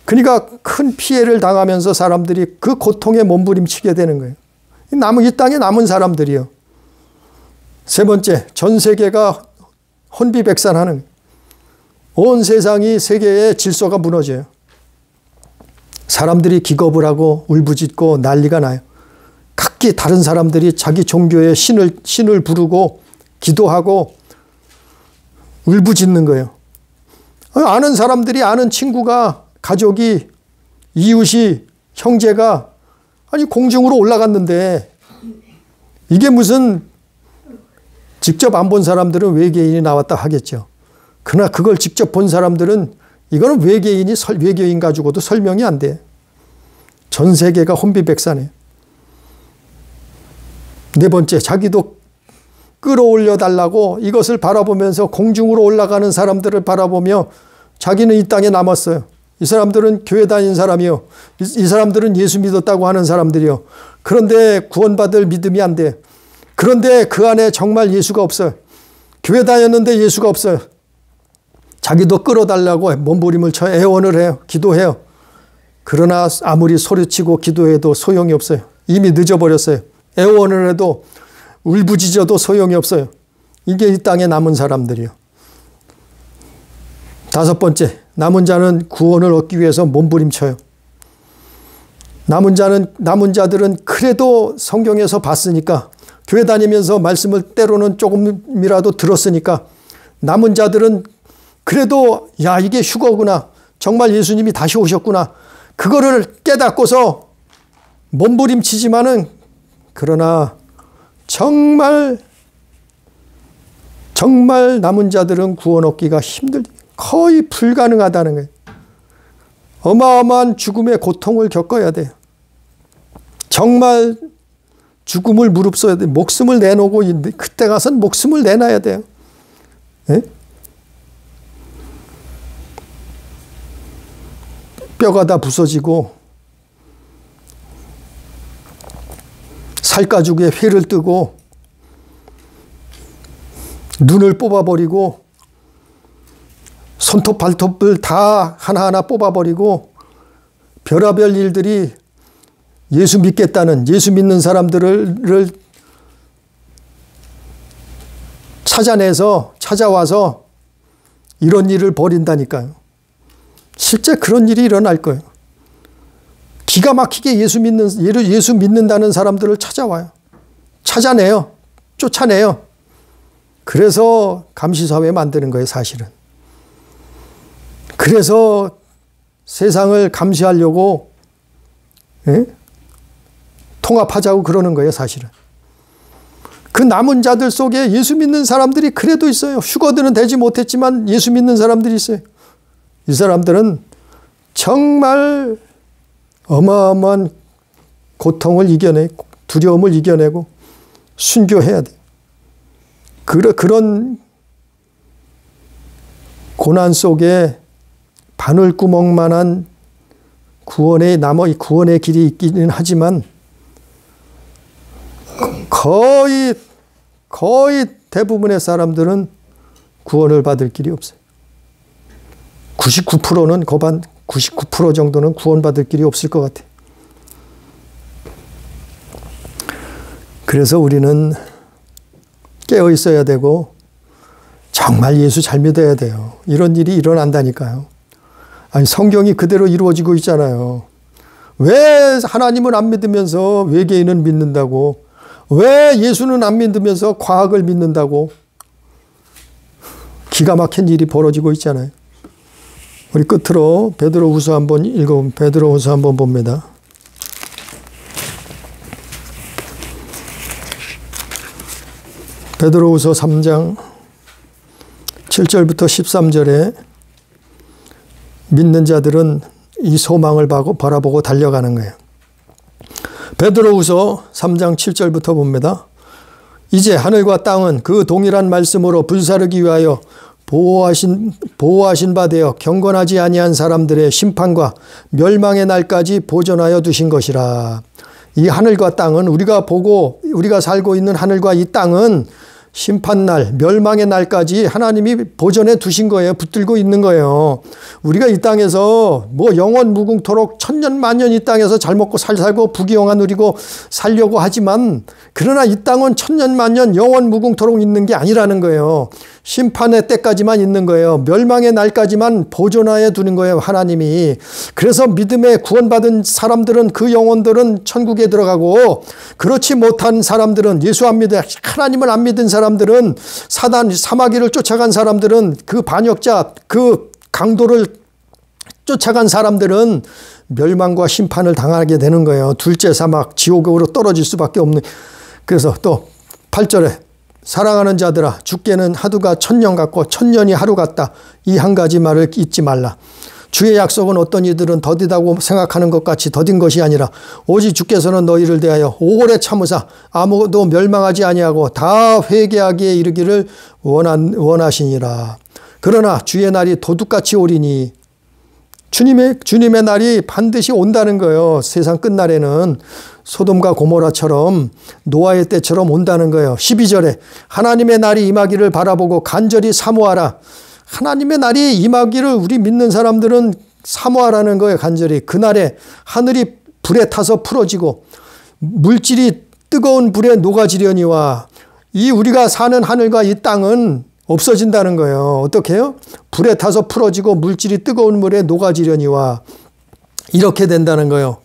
그러니까 큰 피해를 당하면서 사람들이 그 고통에 몸부림치게 되는 거예요. 이 땅에 남은 사람들이요. 세 번째, 전 세계가 혼비백산하는 온 세상이 세계의 질서가 무너져요. 사람들이 기겁을 하고 울부짖고 난리가 나요. 각기 다른 사람들이 자기 종교의 신을 부르고 기도하고 울부짖는 거예요. 아는 사람들이, 아는 친구가, 가족이, 이웃이, 형제가 아니 공중으로 올라갔는데, 이게 무슨, 직접 안 본 사람들은 외계인이 나왔다 하겠죠. 그러나 그걸 직접 본 사람들은 이거는 외계인 가지고도 설명이 안 돼. 전 세계가 혼비백산해. 네 번째, 자기도 끌어올려 달라고 이것을 바라보면서 공중으로 올라가는 사람들을 바라보며 자기는 이 땅에 남았어요. 이 사람들은 교회 다닌 사람이요. 이 사람들은 예수 믿었다고 하는 사람들이요. 그런데 구원받을 믿음이 안 돼. 그런데 그 안에 정말 예수가 없어요. 교회 다녔는데 예수가 없어요. 자기도 끌어달라고 몸부림을 쳐 애원을 해요. 기도해요. 그러나 아무리 소리치고 기도해도 소용이 없어요. 이미 늦어버렸어요. 애원을 해도 울부짖어도 소용이 없어요. 이게 이 땅에 남은 사람들이요. 다섯 번째, 남은 자는 구원을 얻기 위해서 몸부림쳐요. 남은 자들은 그래도 성경에서 봤으니까, 교회 다니면서 말씀을 때로는 조금이라도 들었으니까, 남은 자들은 그래도 야, 이게 휴거구나. 정말 예수님이 다시 오셨구나. 그거를 깨닫고서 몸부림치지만은, 그러나 정말 남은 자들은 구원 얻기가 거의 불가능하다는 거예요. 어마어마한 죽음의 고통을 겪어야 돼요. 정말 죽음을 무릅써야 돼요. 목숨을 내놓고, 그때 가서는 목숨을 내놔야 돼요. 네? 뼈가 다 부서지고 살가죽에 회를 뜨고 눈을 뽑아버리고 손톱 발톱을 다 하나하나 뽑아버리고 별의별 일들이 예수 믿는 사람들을 찾아와서 이런 일을 벌인다니까요. 실제 그런 일이 일어날 거예요. 기가 막히게 예수 믿는다는 사람들을 찾아와요. 찾아내요. 쫓아내요. 그래서 감시사회 만드는 거예요, 사실은. 그래서 세상을 감시하려고 통합하자고 그러는 거예요, 사실은. 그 남은 자들 속에 예수 믿는 사람들이 그래도 있어요. 휴거들은 되지 못했지만 예수 믿는 사람들이 있어요. 이 사람들은 정말 어마어마한 고통을 이겨내고 두려움을 이겨내고 순교해야 돼요. 그런 고난 속에 바늘구멍만한 구원의 길이 있기는 하지만 거의 대부분의 사람들은 구원을 받을 길이 없어요. 99%는 99% 정도는 구원받을 길이 없을 것 같아요. 그래서 우리는 깨어 있어야 되고 정말 예수 잘 믿어야 돼요. 이런 일이 일어난다니까요. 아니, 성경이 그대로 이루어지고 있잖아요. 왜 하나님은 안 믿으면서 외계인은 믿는다고? 왜 예수는 안 믿으면서 과학을 믿는다고? 기가 막힌 일이 벌어지고 있잖아요. 우리 끝으로 베드로후서 한번 읽어보면, 베드로후서 한번 봅니다. 베드로후서 3장 7절부터 13절에 믿는 자들은 이 소망을 바라보고 달려가는 거예요. 베드로후서 3장 7절부터 봅니다. 이제 하늘과 땅은 그 동일한 말씀으로 불사르기 위하여 보호하신 바 되어 경건하지 아니한 사람들의 심판과 멸망의 날까지 보존하여 두신 것이라. 이 하늘과 땅은 우리가 살고 있는 하늘과 이 땅은 심판날, 멸망의 날까지 하나님이 보존해 두신 거예요. 붙들고 있는 거예요. 우리가 이 땅에서 영원 무궁토록 천년 만년 이 땅에서 잘 먹고 살고 부귀영화 누리고 살려고 하지만, 그러나 이 땅은 천년 만년 영원 무궁토록 있는 게 아니라는 거예요. 심판의 때까지만 있는 거예요. 멸망의 날까지만 보존하여 두는 거예요, 하나님이. 그래서 믿음에 구원받은 사람들은, 그 영혼들은 천국에 들어가고, 그렇지 못한 사람들은, 예수 안 믿어, 하나님을 안 믿은 사람들은, 사단, 사마귀를 쫓아간 사람들은, 그 반역자, 그 강도를 쫓아간 사람들은 멸망과 심판을 당하게 되는 거예요. 둘째 사막, 지옥으로 떨어질 수밖에 없는. 그래서 또 8절에 사랑하는 자들아, 죽게는 하루가 1000년 같고 1000년이 하루 같다. 이 한 가지 말을 잊지 말라. 주의 약속은 어떤 이들은 더디다고 생각하는 것 같이 더딘 것이 아니라 오직 주께서는 너희를 대하여 오래 참으사 아무도 멸망하지 아니하고 다 회개하기에 이르기를 원하시니라. 그러나 주의 날이 도둑같이 오리니, 주님의 날이 반드시 온다는 거예요. 세상 끝날에는 소돔과 고모라처럼, 노아의 때처럼 온다는 거예요. 12절에 하나님의 날이 임하기를 바라보고 간절히 사모하라. 하나님의 날이 임하기를 우리 믿는 사람들은 사모하라는 거예요. 간절히. 그날에 하늘이 불에 타서 풀어지고 물질이 뜨거운 불에 녹아지려니와, 이 우리가 사는 하늘과 이 땅은 없어진다는 거예요. 어떻게 해요? 불에 타서 풀어지고 물질이 뜨거운 물에 녹아지려니와, 이렇게 된다는 거예요.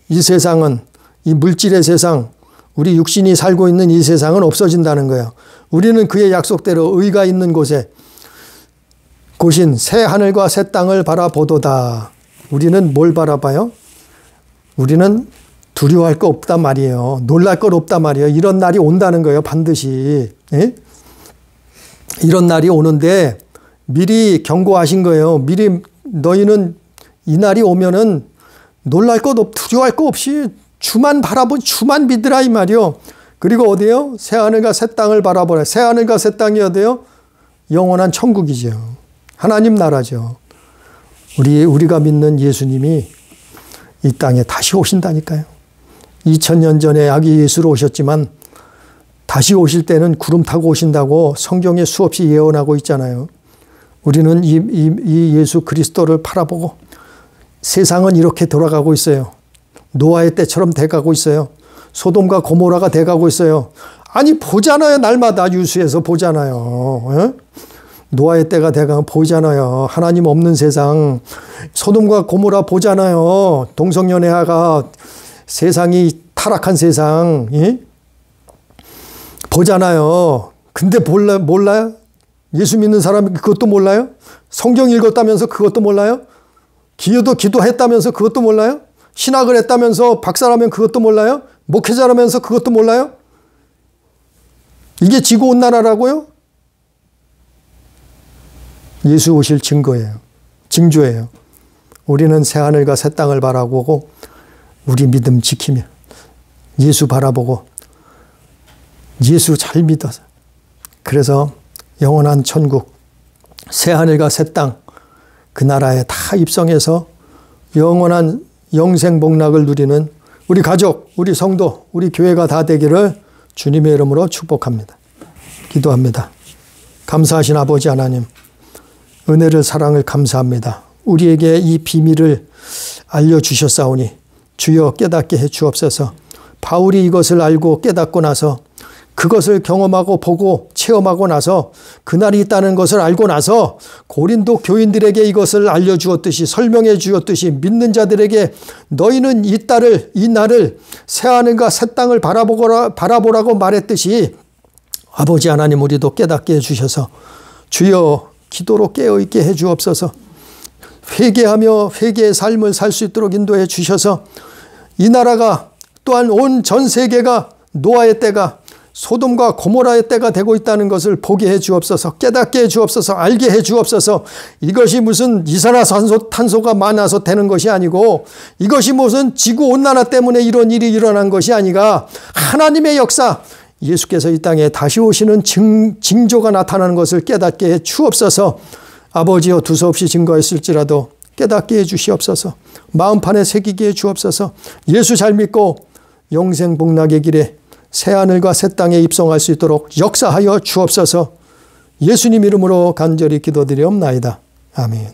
이 세상은, 이 물질의 세상, 우리 육신이 살고 있는 이 세상은 없어진다는 거예요. 우리는 그의 약속대로 의가 있는 곳인 새 하늘과 새 땅을 바라보도다. 우리는 뭘 바라봐요? 우리는 두려워할 거 없단 말이에요. 놀랄 것 없단 말이에요. 이런 날이 온다는 거예요. 반드시. 예? 이런 날이 오는데 미리 경고하신 거예요. 미리 너희는 이 날이 오면은 놀랄 것 없, 두려워할 거 없이 주만 주만 믿으라 이 말이요. 그리고 어디요? 새 하늘과 새 땅을 바라보라. 새 하늘과 새 땅이 어디요? 영원한 천국이죠. 하나님 나라죠. 우리가 믿는 예수님이 이 땅에 다시 오신다니까요. 2000년 전에 아기 예수로 오셨지만 다시 오실 때는 구름 타고 오신다고 성경에 수없이 예언하고 있잖아요. 우리는 이 예수 그리스도를 바라보고, 세상은 이렇게 돌아가고 있어요. 노아의 때처럼 돼가고 있어요. 소돔과 고모라가 돼가고 있어요. 아니 보잖아요. 날마다 뉴스에서 보잖아요. 에? 노아의 때가 돼가면 보잖아요. 하나님 없는 세상. 소돔과 고모라 보잖아요. 동성연애가 세상이 타락한 세상. 예? 보잖아요. 근데 몰라요? 예수 믿는 사람이 그것도 몰라요? 성경 읽었다면서 그것도 몰라요? 기도했다면서 그것도 몰라요? 신학을 했다면서 박사라면 그것도 몰라요? 목회자라면서 그것도 몰라요? 이게 지구 온난화라고요? 예수 오실 증거예요. 징조예요. 우리는 새 하늘과 새 땅을 바라보고 우리 믿음 지키며 예수 바라보고 예수 잘 믿어서, 그래서 영원한 천국, 새 하늘과 새 땅, 그 나라에 다 입성해서 영원한 영생 복락을 누리는 우리 가족, 우리 성도, 우리 교회가 다 되기를 주님의 이름으로 축복합니다. 기도합니다. 감사하신 아버지 하나님, 은혜를 사랑을 감사합니다. 우리에게 이 비밀을 알려주셨사오니 주여 깨닫게 해 주옵소서. 바울이 이것을 알고 깨닫고 나서, 그것을 경험하고 보고 체험하고 나서, 그날이 있다는 것을 알고 나서 고린도 교인들에게 이것을 알려주었듯이, 설명해 주었듯이, 믿는 자들에게 너희는 이 날을 새하늘과 새 땅을 바라보라고 말했듯이, 아버지 하나님 우리도 깨닫게 해주셔서 주여 기도로 깨어있게 해 주옵소서. 회개하며 회개의 삶을 살 수 있도록 인도해 주셔서, 이 나라가 또한 온 전 세계가 노아의 때가, 소돔과 고모라의 때가 되고 있다는 것을 보게 해 주옵소서. 깨닫게 해 주옵소서. 알게 해 주옵소서. 이것이 무슨 이산화탄소가 많아서 되는 것이 아니고, 이것이 무슨 지구온난화 때문에 이런 일이 일어난 것이 아니라 하나님의 역사, 예수께서 이 땅에 다시 오시는 징조가 나타나는 것을 깨닫게 해 주옵소서. 아버지여, 두서없이 증거했을지라도 깨닫게 해 주시옵소서. 마음판에 새기게 해 주옵소서. 예수 잘 믿고 영생 복락의 길에 새하늘과 새 땅에 입성할 수 있도록 역사하여 주옵소서. 예수님 이름으로 간절히 기도드리옵나이다. 아멘.